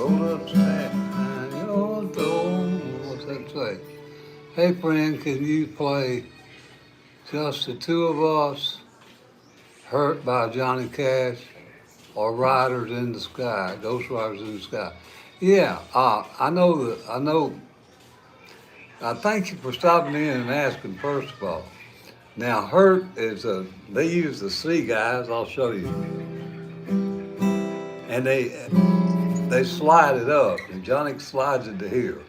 roll up stand behind your door. What's that say? Hey friend, can you play Just the Two of Us, Hurt by Johnny Cash, or Riders in the Sky, Ghost Riders in the Sky? Yeah, I know that, I thank you for stopping in and asking first of all. Now, Hurt is they use the C guys, I'll show you. And they slide it up, and Johnny slides it to here.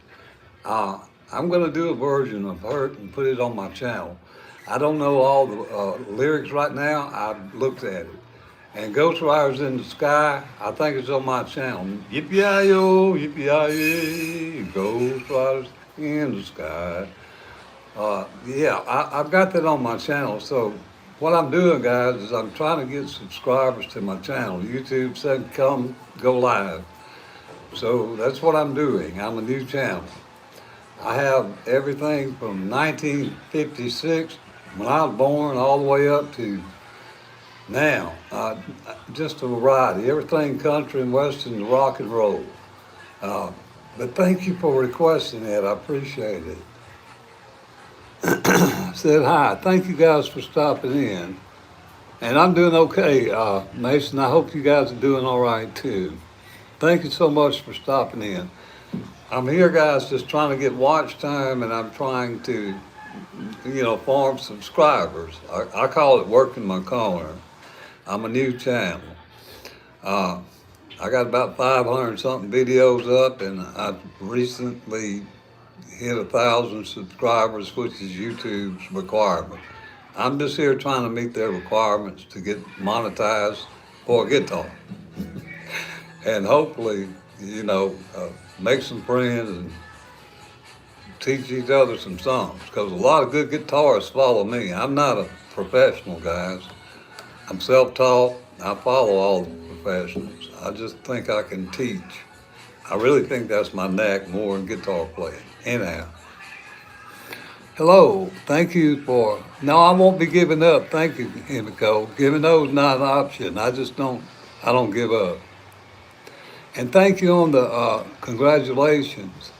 Uh, I'm going to do a version of Hurt and put it on my channel. I don't know all the lyrics right now. I've looked at it. And Ghost Riders in the Sky, I think it's on my channel. Yippee-yi-yo, yippee-yi-yi, Ghost Riders in the Sky. Yeah, I've got that on my channel. So what I'm doing, guys, is I'm trying to get subscribers to my channel. YouTube said come go live. So that's what I'm doing. I'm a new channel. I have everything from 1956, when I was born, all the way up to now. Just a variety, everything country and western, rock and roll. But thank you for requesting that. I appreciate it. Said hi. Thank you guys for stopping in. And I'm doing okay, Mason. I hope you guys are doing all right too. Thank you so much for stopping in. I'm here, guys, just trying to get watch time, and I'm trying to, farm subscribers. I call it working my corner. I'm a new channel. I got about 500 something videos up, and I've recently hit 1,000 subscribers, which is YouTube's requirement. I'm just here trying to meet their requirements to get monetized for a guitar. And hopefully, make some friends and teach each other some songs, because a lot of good guitarists follow me. I'm not a professional, guys. I'm self-taught. I follow all the professionals. I just think I can teach. I really think that's my knack more than guitar playing. Anyhow. Hello, thank you for, no, I won't be giving up. Thank you, Himiko. Giving up is not an option. I don't give up. And thank you on the congratulations.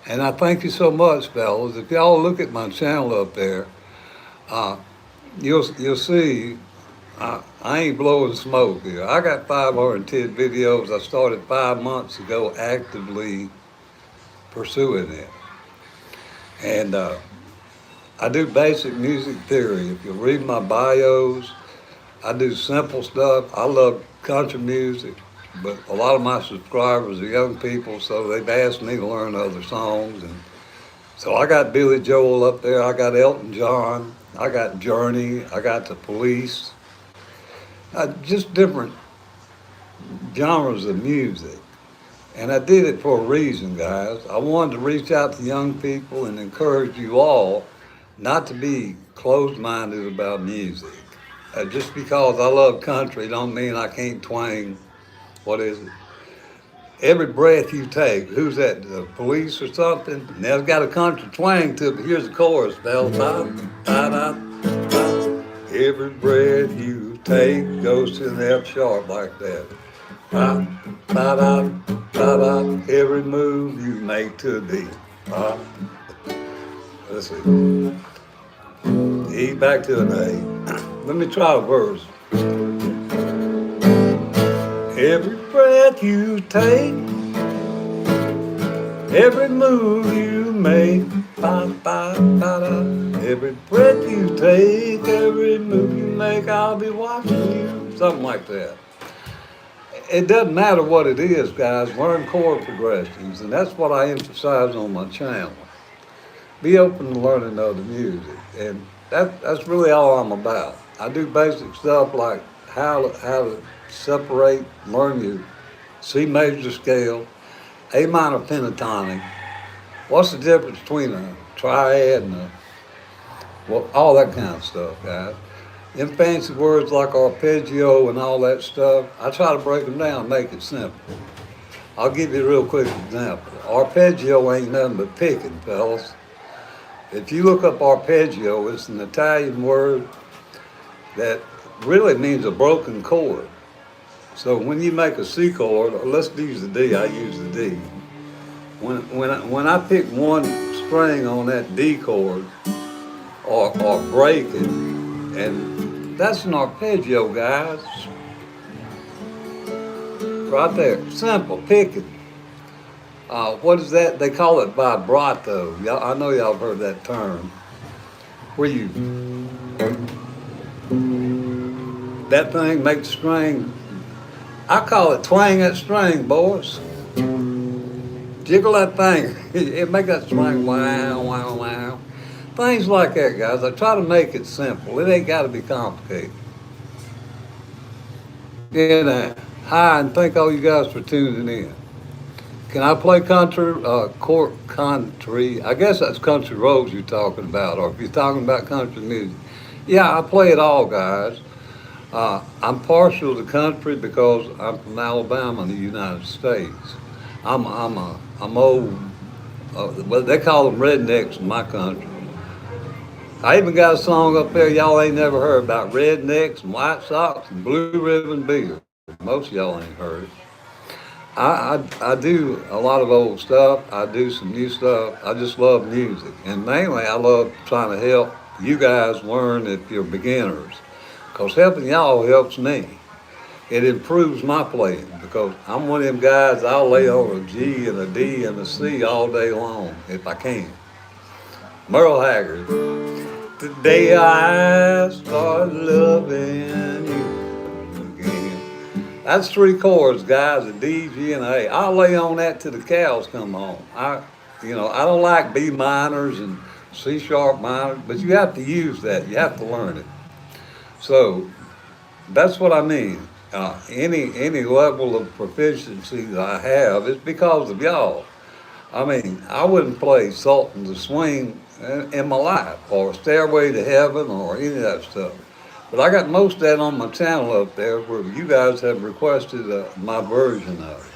And I thank you so much, fellas. If y'all look at my channel up there, you'll see I ain't blowing smoke here. I got 510 videos. I started 5 months ago actively pursuing it. And I do basic music theory. If you read my bios, I do simple stuff. I love country music, but a lot of my subscribers are young people, so they've asked me to learn other songs. And so I got Billy Joel up there. I got Elton John. I got Journey. I got the Police. Just different genres of music. And I did it for a reason, guys. I wanted to reach out to young people and encourage you all not to be closed-minded about music. Just because I love country don't mean I can't twang, what is it? Every breath you take. Who's that, the Police or something? Now it's got a country twang to it, but here's the chorus, Bell. Every breath you take goes to the F sharp like that. Every move you make to a beat. Let's see. E back to an A. Let me try a verse. Every breath you take, every move you make, every breath you take, every move you make, I'll be watching you. Something like that. It doesn't matter what it is, guys. Learn chord progressions, and that's what I emphasize on my channel. Be open to learning other music, and that's really all I'm about. I do basic stuff like how to separate, learn your C major scale, A minor pentatonic. What's the difference between a triad and all that kind of stuff, guys. Them fancy words like arpeggio and all that stuff, I try to break them down and make it simple. I'll give you a real quick example. Arpeggio ain't nothing but picking, fellas. If you look up arpeggio, it's an Italian word that really means a broken chord. So when you make a C chord, let's use the D. I use the D. When I pick one string on that D chord or break it, and that's an arpeggio, guys. Right there, simple, pick it. What is that? They call it vibrato. Y'all, I know y'all have heard that term. Where you that thing makes the string. I call it twang that string, boys. Jiggle that thing. It make that string wow, wow, wow. Things like that, guys. I try to make it simple. It ain't got to be complicated. And hi, and thank all you guys for tuning in. Can I play country? Country. I guess that's country roads you're talking about, or if you're talking about country music. Yeah, I play it all, guys. I'm partial to country because I'm from Alabama in the United States. I'm old. Well, they call them rednecks in my country. I even got a song up there y'all ain't never heard about rednecks and white socks and blue ribbon beer. Most of y'all ain't heard it. I do a lot of old stuff. I do some new stuff. I just love music. And mainly I love trying to help you guys learn if you're beginners. Because helping y'all helps me. It improves my playing because I'm one of them guys, I'll lay on a G and a D and a C all day long if I can. Merle Haggard. The day I start loving you again. That's three chords, guys, a D, G, and A. I'll lay on that till the cows come home. I don't like B minors and C sharp minors, but you have to use that. You have to learn it. So that's what I mean. Any level of proficiency that I have is because of y'all. I mean, I wouldn't play Sultan to Swing in my life, or Stairway to Heaven, or any of that stuff. But I got most of that on my channel up there where you guys have requested my version of it.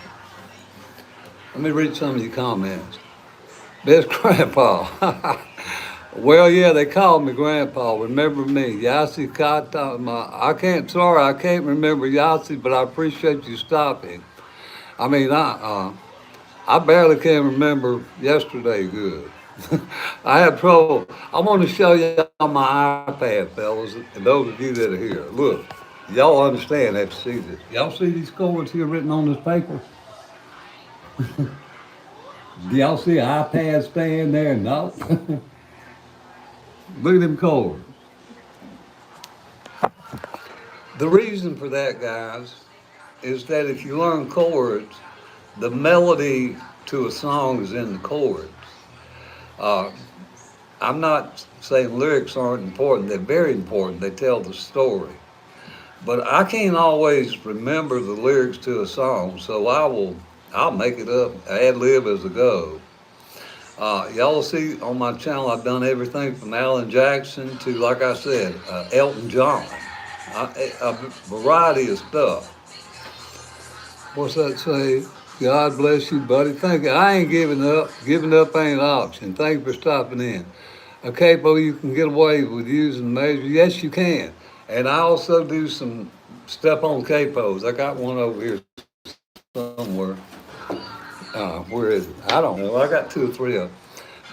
Let me read some of your comments. Best Grandpa. Well, yeah, they called me Grandpa. Remember me, Yossi Kata. I can't remember Yossi, but I appreciate you stopping. I mean, I barely can remember yesterday good. I have trouble. I want to show y'all my iPad, fellas, and those of you that are here. Look, y'all understand, have to see this. Y'all see these chords here written on this paper? Do y'all see an iPad stand there? No. Look at them chords. The reason for that, guys, is that if you learn chords, the melody to a song is in the chords. Uh, I'm not saying lyrics aren't important. They're very important. They tell the story. But I can't always remember the lyrics to a song, so I'll make it up, ad lib as I go. Y'all see on my channel, I've done everything from Alan Jackson to, like I said, Elton John. A variety of stuff. What's that say? God bless you, buddy. Thank you. I ain't giving up. Giving up ain't an option. Thank you for stopping in. A capo you can get away with using measure. Yes, you can. And I also do some step on capos. I got one over here somewhere. Where is it? I don't know. I got two or three of them.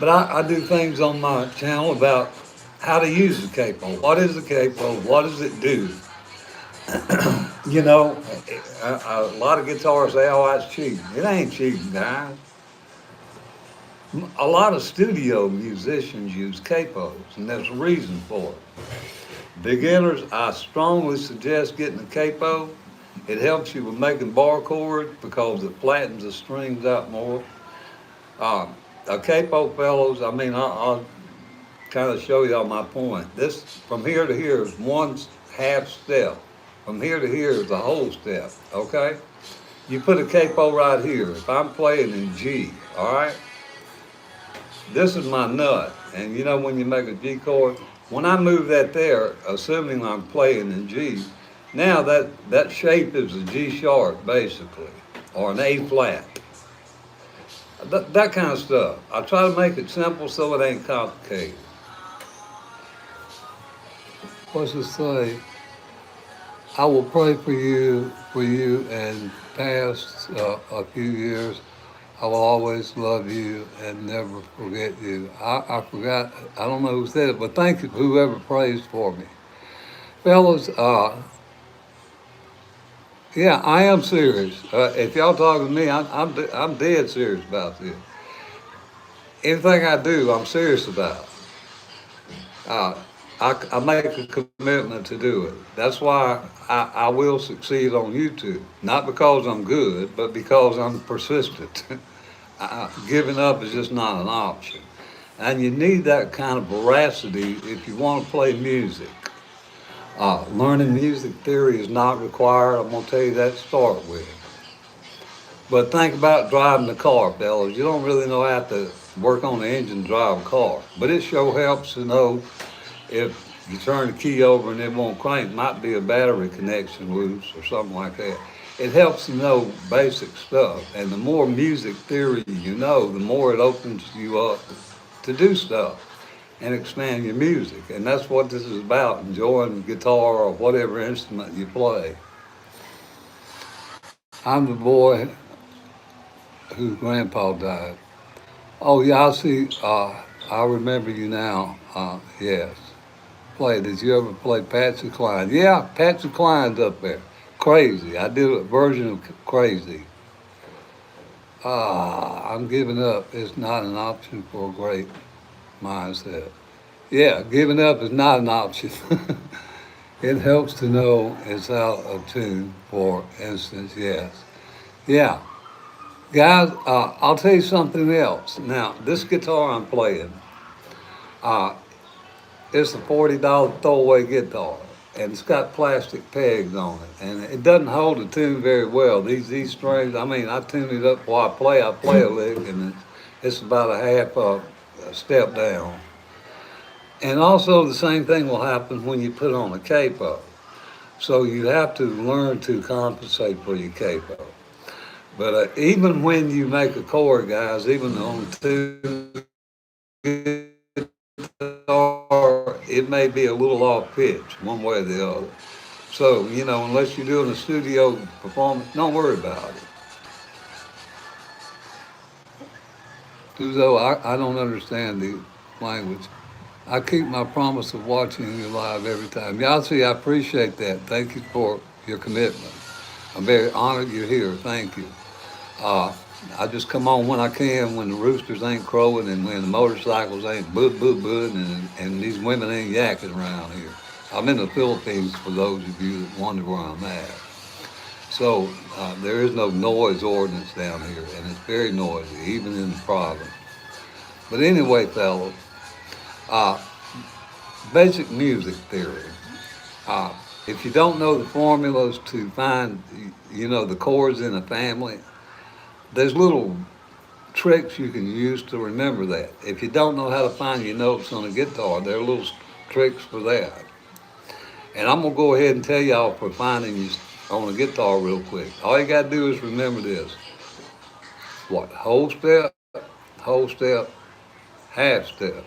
But I do things on my channel about how to use the capo. What is the capo? What does it do? You know, a lot of guitarists say, oh, that's cheating. It ain't cheating, guys. A lot of studio musicians use capos, and there's a reason for it. Beginners, I strongly suggest getting a capo. It helps you with making bar chords because it flattens the strings out more. A capo, fellows, I mean, I'll kind of show y'all my point. This, from here to here, is one half step. From here to here is the whole step, okay? You put a capo right here. If I'm playing in G, all right? This is my nut. And you know when you make a G chord, when I move that there, assuming I'm playing in G, now that shape is a G sharp, basically, or an A flat. That kind of stuff. I try to make it simple so it ain't complicated. What's it say? I will pray for you, and past a few years, I will always love you and never forget you. I forgot, I don't know who said it, but thank you, whoever prays for me. Fellas, yeah, I am serious. If y'all talking to me, I'm dead serious about this. Anything I do, I'm serious about. Uh, I make a commitment to do it. That's why I will succeed on YouTube. Not because I'm good, but because I'm persistent. Giving up is just not an option. And you need that kind of veracity if you want to play music. Learning music theory is not required. I'm going to tell you that to start with. But think about driving the car, fellas. You don't really know how to work on the engine to drive a car. But it sure helps to know if you turn the key over and it won't crank, might be a battery connection loose or something like that. It helps to know basic stuff. And the more music theory you know, the more it opens you up to do stuff and expand your music. And that's what this is about, enjoying guitar or whatever instrument you play. I'm the boy whose grandpa died. Oh, yeah, I see. I remember you now. Yes. Did you ever play Patsy Cline? Yeah, Patsy Cline's up there. Crazy. I did a version of Crazy. I'm giving up. It's not an option for a great mindset. Yeah, giving up is not an option. It helps to know it's out of tune, for instance, yes. Yeah. Guys, I'll tell you something else. Now, this guitar I'm playing, uh, it's a $40 throwaway guitar, and it's got plastic pegs on it, and it doesn't hold the tune very well. These strings, I mean, I tune it up while I play. I play a lick, and it's about a half a step down. And also, the same thing will happen when you put on a capo. So you have to learn to compensate for your capo. But even when you make a chord, guys, even on two guitar, it may be a little off pitch, one way or the other. So, unless you're doing a studio performance, don't worry about it. Though I don't understand the language. I keep my promise of watching you live every time. Yahtzee, I appreciate that. Thank you for your commitment. I'm very honored you're here. Thank you. Uh, I just come on when I can, when the roosters ain't crowing and when the motorcycles ain't boot boot booting and these women ain't yakking around here. I'm in the Philippines for those of you that wonder where I'm at. So there is no noise ordinance down here, and it's very noisy, even in the province. But anyway, fellas, uh, basic music theory. Uh, if you don't know the formulas to find, the chords in a family, there's little tricks you can use to remember that. If you don't know how to find your notes on a guitar, there are little tricks for that. And I'm gonna go ahead and tell y'all for finding you on a guitar real quick. All you gotta do is remember this. What? Whole step, half step.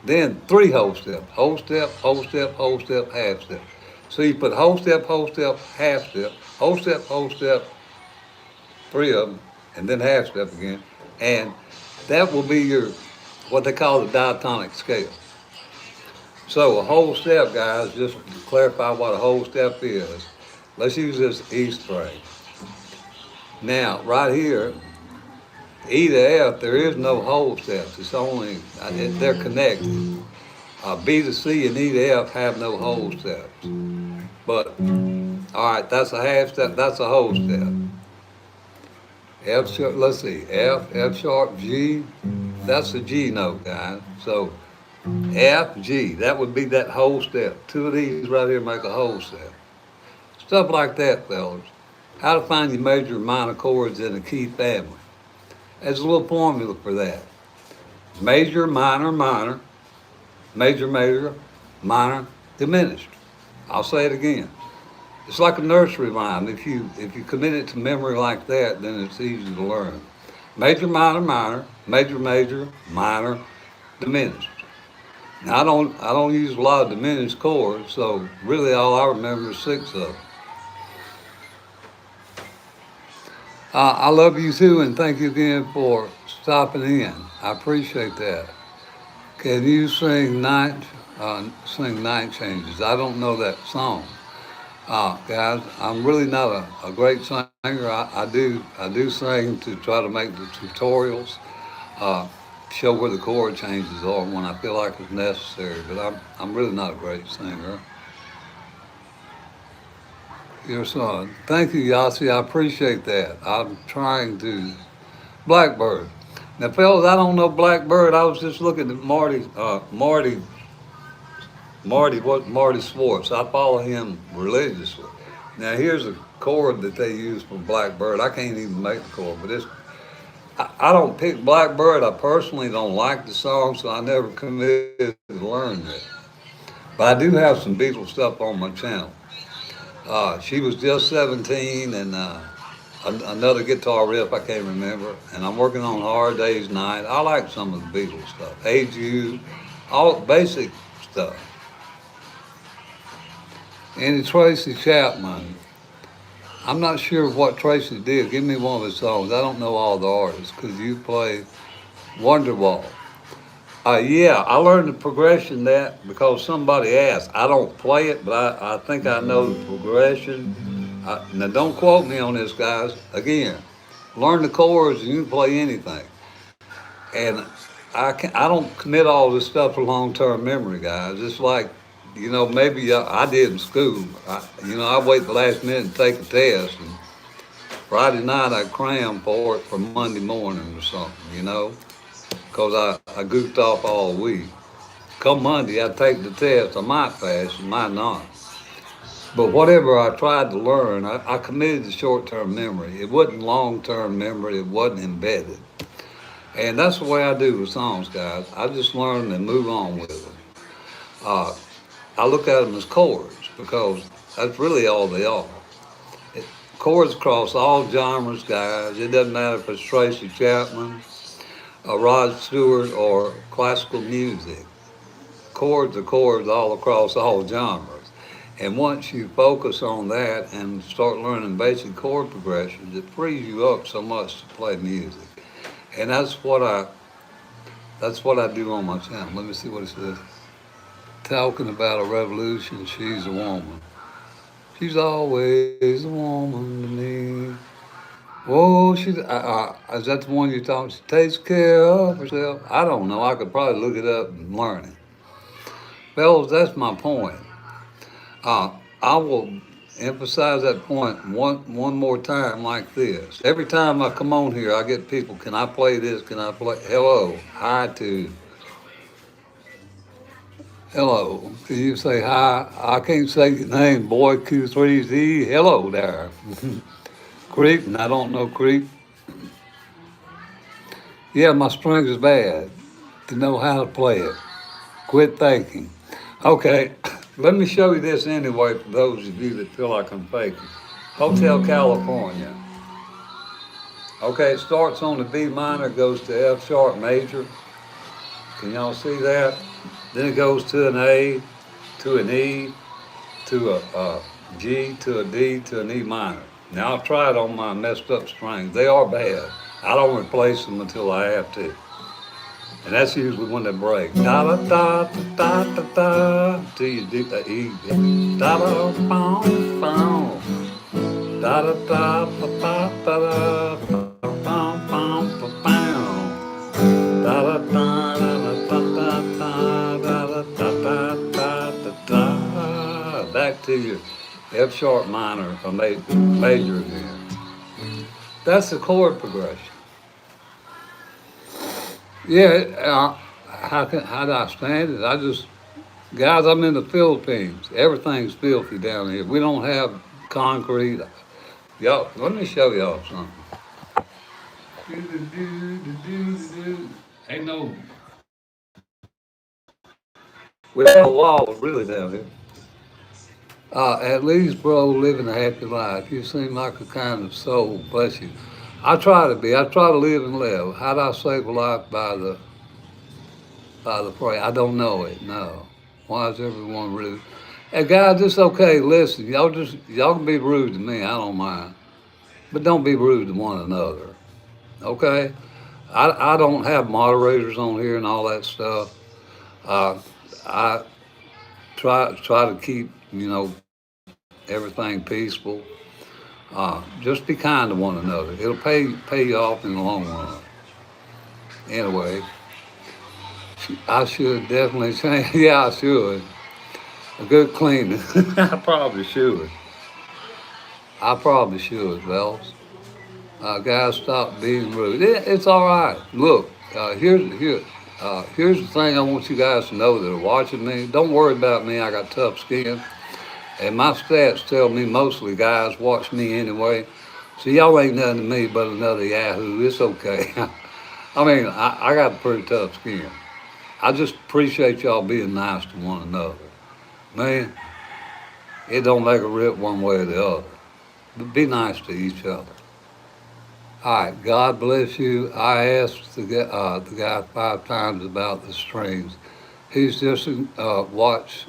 Then three whole steps. Whole step, whole step, whole step, half step. So you put whole step, half step, three of them, and then half step again. And that will be your, what they call the diatonic scale. So a whole step, guys, just to clarify what a whole step is. Let's use this E string. Now, right here, E to F, there is no whole steps. It's only, they're connected. B to C and E to F have no whole steps. But, all right, that's a half step, that's a whole step. F sharp, let's see, F sharp, G, that's the G note, guys. So F, G, that would be that whole step. Two of these right here make a whole step. Stuff like that, fellas. How to find your major and minor chords in a key family. There's a little formula for that. Major, minor, minor, major, major, minor, diminished. I'll say it again. It's like a nursery rhyme. If you commit it to memory like that, then it's easy to learn. Major, minor, minor, major, major, minor, diminished. Now I don't use a lot of diminished chords, so really all I remember is six of them. I love you too, and thank you again for stopping in. I appreciate that. Can you sing night changes? I don't know that song. Guys, I'm really not a great singer. I do sing to try to make the tutorials, uh, show where the chord changes are when I feel like it's necessary. But I'm really not a great singer. Your son. Thank you, Yossi. I appreciate that. I'm trying to. Blackbird. Now, fellas, I don't know Blackbird. I was just looking at Marty Swartz. I follow him religiously. Now, here's a chord that they use for Blackbird. I can't even make the chord, but I don't pick Blackbird. I personally don't like the song, so I never committed to learn it. But I do have some Beatles stuff on my channel. She was just 17, and another guitar riff I can't remember, and I'm working on Hard Day's Night. I like some of the Beatles stuff. Hey Jude, all basic stuff. And Tracy Chapman. I'm not sure what Tracy did. Give me one of his songs. I don't know all the artists. Could you play Wonderwall? Yeah, I learned the progression that because somebody asked. I don't play it, but I think I know the progression. Now, don't quote me on this, guys. Again, learn the chords and you can play anything. And I don't commit all this stuff to long-term memory, guys. It's like, maybe I did in school. I wait the last minute and take a test, and Friday night I cram for it for Monday morning or something, because I goofed off all week. Come Monday, I take the test. I might pass, I might not. But whatever I tried to learn, I committed to short-term memory. It wasn't long-term memory. It wasn't embedded. And that's the way I do with songs, guys. I just learn and move on with them. Uh, I look at them as chords because that's really all they are. It, chords across all genres, guys. It doesn't matter if it's Tracy Chapman, Rod Stewart, or classical music. Chords are chords all across all genres. And once you focus on that and start learning basic chord progressions, it frees you up so much to play music. And that's what I do on my channel. Let me see what it says. Talking about a revolution, she's a woman. She's always a woman to me. Whoa, is that the one you talking? She takes care of herself. I don't know. I could probably look it up and learn it. Fellas, that's my point. I will emphasize that point one more time like this. Every time I come on here, I get people, can I play this? Can I play? Hello, hi to, hello. Can you say hi? I can't say your name, boy, Q3Z. Hello there. Creep, and I don't know Creep. Yeah, my strings is bad to know how to play it. Quit thinking. Okay, let me show you this anyway for those of you that feel like I'm faking. Hotel California. Okay, it starts on the B minor, goes to F sharp major. Can y'all see that? Then it goes to an A, to an E, to a G, to a D, to an E minor. Now I've tried on my messed up strings. They are bad. I don't replace them until I have to. And that's usually when they break. Da da da da da da. Till you do the E. Da da boom boom. Da da da da da da da. Boom boom boom. Da da da da da da da da da da da. Back to your F sharp minor or major again. That's the chord progression. Yeah, how do I stand it? Guys, I'm in the Philippines. Everything's filthy down here. We don't have concrete. Y'all, let me show y'all something. Ain't no, we have a wall really down here. At least, bro, living a happy life. You seem like a kind of soul. Bless you. I try to be. I try to live and live. How do I save a life by the prayer? I don't know it. No. Why is everyone rude? Hey guys, it's okay. Listen, y'all can be rude to me. I don't mind. but don't be rude to one another. Okay? I don't have moderators on here and all that stuff. Uh, I try to keep everything peaceful. Just be kind to one another. It'll pay you off in the long run. Anyway, I should definitely change. Yeah, I should. A good cleaning. I probably should. I probably should, fellas. Guys, stop being rude. It's all right. Look, here's the thing I want you guys to know that are watching me. Don't worry about me. I got tough skin. And my stats tell me mostly guys watch me anyway. So y'all ain't nothing to me but another Yahoo. It's okay. I mean, I got a pretty tough skin. I just appreciate y'all being nice to one another. Man, it don't make a rip one way or the other. But be nice to each other. All right, God bless you. I asked the guy 5 times about the strings. He's just watched,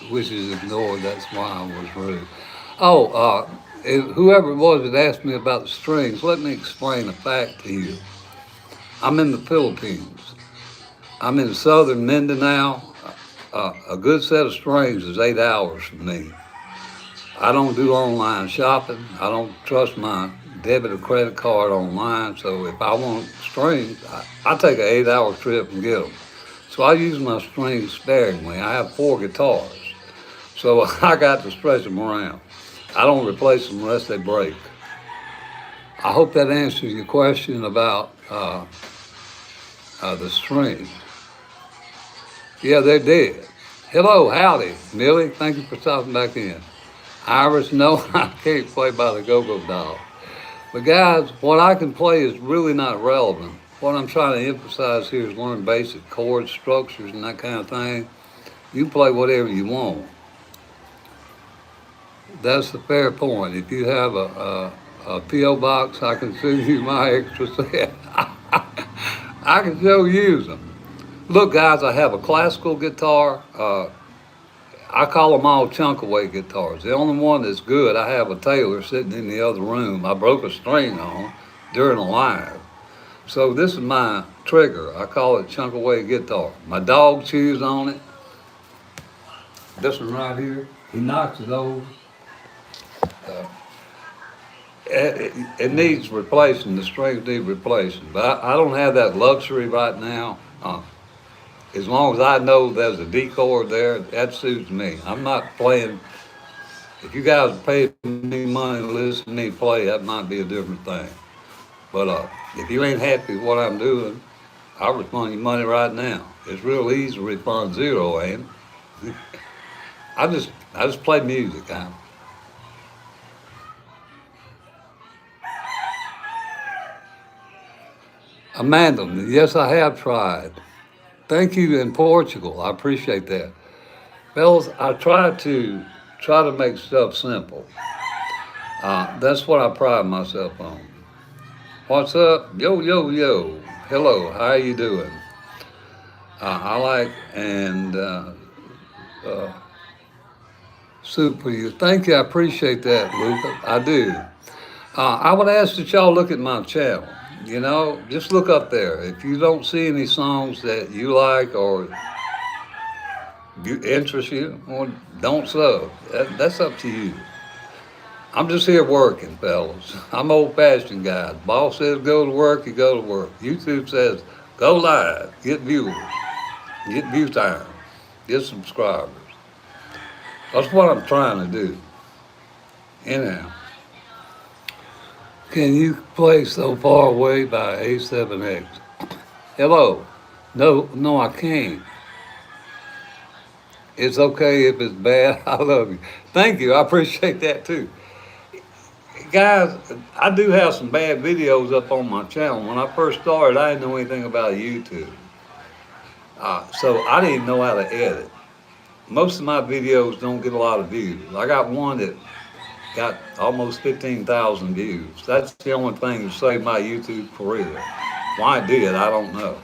which is ignored. That's why I was rude. Oh, whoever it was that asked me about the strings, let me explain a fact to you. I'm in the Philippines. I'm in southern Mindanao. A good set of strings is 8 hours from me. I don't do online shopping. I don't trust my debit or credit card online. So if I want strings, I take an 8-hour trip and get them. So I use my strings sparingly. I have 4 guitars. So I got to stretch them around. I don't replace them unless they break. I hope that answers your question about the strings. Yeah, they're dead. Hello, howdy, Millie. Thank you for stopping back in. Iris, no, I can't play by the go-go doll. But guys, what I can play is really not relevant. What I'm trying to emphasize here is learn basic chord structures and that kind of thing. You can play whatever you want. That's the fair point. If you have a P.O. box, I can send you my extra set. I can still use them. Look, guys, I have a classical guitar. I call them all chunk-away guitars. The only one that's good, I have a Taylor sitting in the other room. I broke a string on during a live. So this is my trigger. I call it chunk-away guitar. My dog chews on it. This one right here, he knocks it over. It needs replacing. The strings need replacing. But I don't have that luxury right now. As long as I know there's a D chord there, that suits me. I'm not playing. If you guys pay me money to listen to me play, that might be a different thing. But if you ain't happy with what I'm doing, I'll refund you money right now. It's real easy to refund 0, ain't it? I just play music, huh? Amanda, yes, I have tried. Thank you in Portugal. I appreciate that. Fellas, I try to make stuff simple. That's what I pride myself on. What's up? Yo, yo, yo. Hello, how you doing? I like and soup for you. Thank you, I appreciate that, Luca. I do. I would ask that y'all look at my channel. Just look up there. If you don't see any songs that you like or interest you, well, don't sub. That's up to you. I'm just here working, fellas. I'm old-fashioned guy. The boss says go to work, you go to work. YouTube says go live, get viewers, get view time, get subscribers. That's what I'm trying to do. Anyhow, can you play So Far Away by A7X? Hello. No, I can't. It's okay if it's bad. I love you. Thank you. I appreciate that too. Guys, I do have some bad videos up on my channel. When I first started, I didn't know anything about YouTube. So I didn't know how to edit. Most of my videos don't get a lot of views. I got one that got almost 15,000 views. That's the only thing that saved my YouTube career. Why it did, I don't know.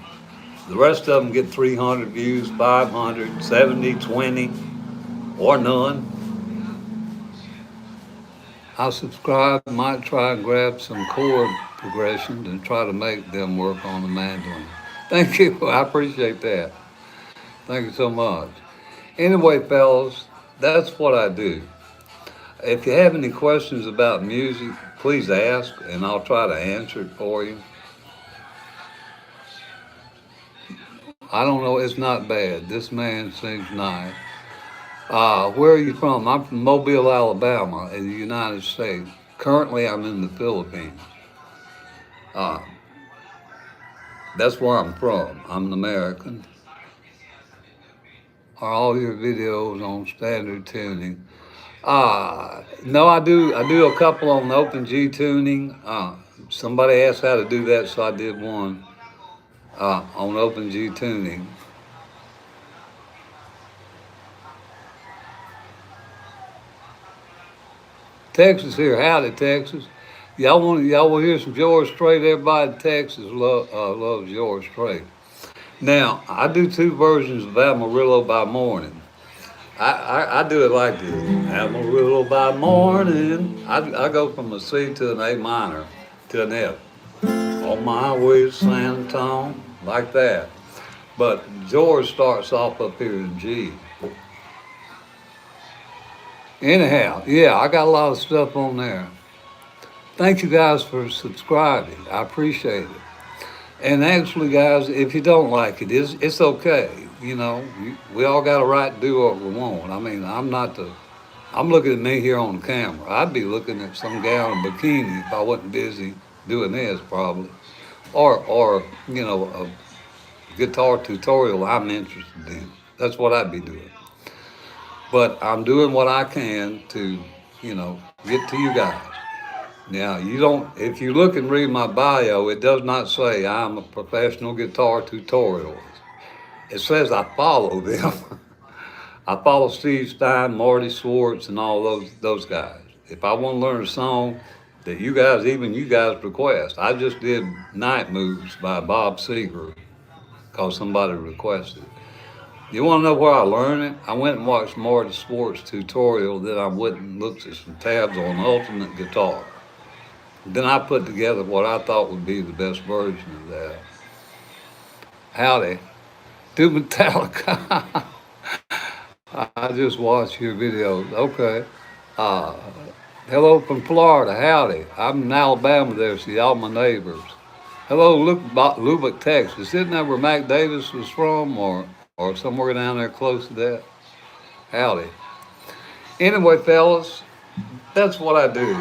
The rest of them get 300 views, 500, 70, 20, or none. I'll subscribe, might try and grab some chord progressions and try to make them work on the mandolin. Thank you. I appreciate that. Thank you so much. Anyway, fellas, that's what I do. If you have any questions about music, please ask and I'll try to answer it for you. I don't know, it's not bad. This man seems nice. Where are you from? I'm from Mobile, Alabama, in the United States. Currently, I'm in the Philippines. Uh, that's where I'm from. I'm an American. Are all your videos on standard tuning? No, I do a couple on open G tuning. Somebody asked how to do that, so I did one on open G tuning. Texas here, howdy Texas. Y'all will hear some George Strait. Everybody in Texas loves George Strait. Now I do two versions of Amarillo by Morning. I do it like this. Amarillo by morning. I go from a C to an A minor to an F. On my way to San Antonio, like that. But George starts off up here in G. Anyhow, yeah, I got a lot of stuff on there. Thank you guys for subscribing. I appreciate it. And actually, guys, if you don't like it, it's okay. We all got a right to do what we want. I mean, I'm looking at me here on the camera. I'd be looking at some gal in a bikini if I wasn't busy doing this, probably. Or a guitar tutorial I'm interested in. That's what I'd be doing. But I'm doing what I can to, get to you guys. Now, if you look and read my bio, it does not say I'm a professional guitar tutorialist. It says I follow them. I follow Steve Stein, Marty Swartz, and all those guys. If I want to learn a song that you guys request, I just did Night Moves by Bob Seger because somebody requested it. You want to know where I learned it? I went and watched Marty Swartz tutorial, then I went and looked at some tabs on Ultimate Guitar. Then I put together what I thought would be the best version of that. Howdy. To Metallica. I just watched your videos. Okay. Uh, Hello from Florida. Howdy. I'm in Alabama there, so y'all my neighbors. Hello, Lubbock, Texas. Isn't that where Mac Davis was from or somewhere down there close to that? Howdy. Anyway, fellas, that's what I do.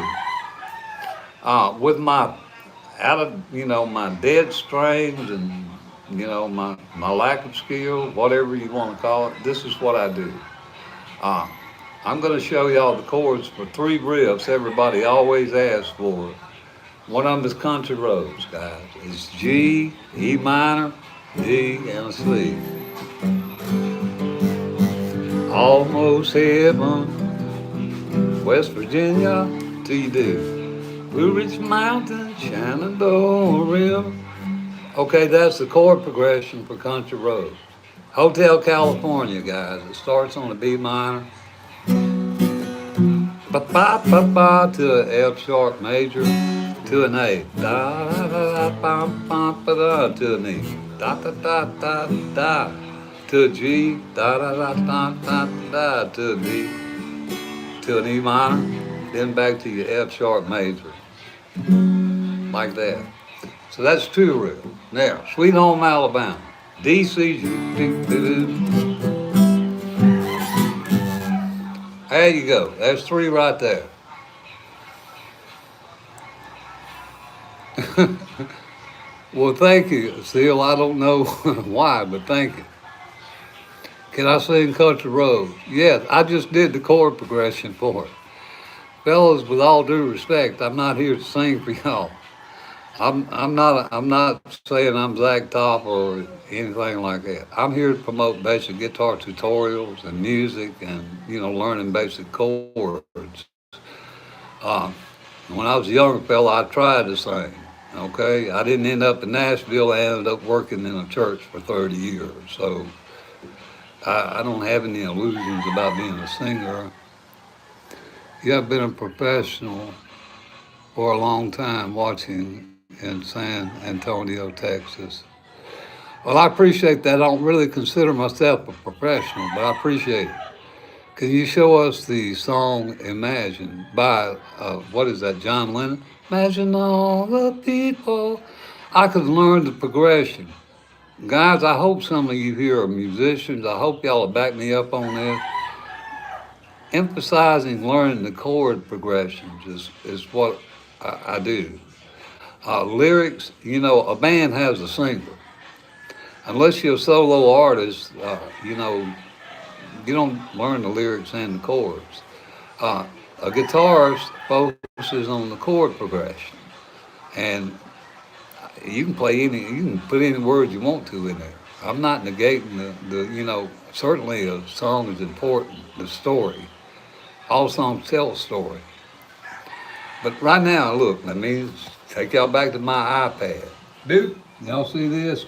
With my my dead strings and my lack of skill, whatever you want to call it, this is what I do. I'm going to show y'all the chords for three riffs everybody always asks for. One of them is country roads, guys. It's G, E minor, D, and a C. Almost heaven, West Virginia, till you do. Blue Ridge Mountain, Shenandoah River. Okay, that's the chord progression for country roads. Hotel California, guys. It starts on a B minor. Ba-ba-ba-ba to an F sharp major to an A. Da-da-da-da-bum-bum-ba-da to an E. Da-da-da-da-da to a G. Da-da-da-da-da-da to a D. To an E minor. Then back to your F sharp major. Like that. So that's two riffs. Now, Sweet Home Alabama. D, C, G. There you go. There's three right there. Well, thank you. Still, I don't know why, but thank you. Can I sing Country Roads? Yes, I just did the chord progression for it. Fellas, with all due respect, I'm not here to sing for y'all. I'm not saying I'm Zach Top or anything like that. I'm here to promote basic guitar tutorials and music and learning basic chords. When I was a young fella, I tried to sing. Okay, I didn't end up in Nashville. I ended up working in a church for 30 years. So I don't have any illusions about being a singer. you have been a professional for a long time watching in San Antonio, Texas. Well, I appreciate that. I don't really consider myself a professional, but I appreciate it. Can you show us the song Imagine by, what is that, John Lennon? Imagine all the people. I could learn the progression. Guys, I hope some of you here are musicians. I hope y'all will back me up on this. Emphasizing learning the chord progressions is what I do. Lyrics, a band has a singer. Unless you're a solo artist, you don't learn the lyrics and the chords. A guitarist focuses on the chord progression, and you can put any words you want to in there. I'm not negating certainly a song is important, the story. All songs tell a story. But right now, look, let me take y'all back to my iPad. Dude, y'all see this?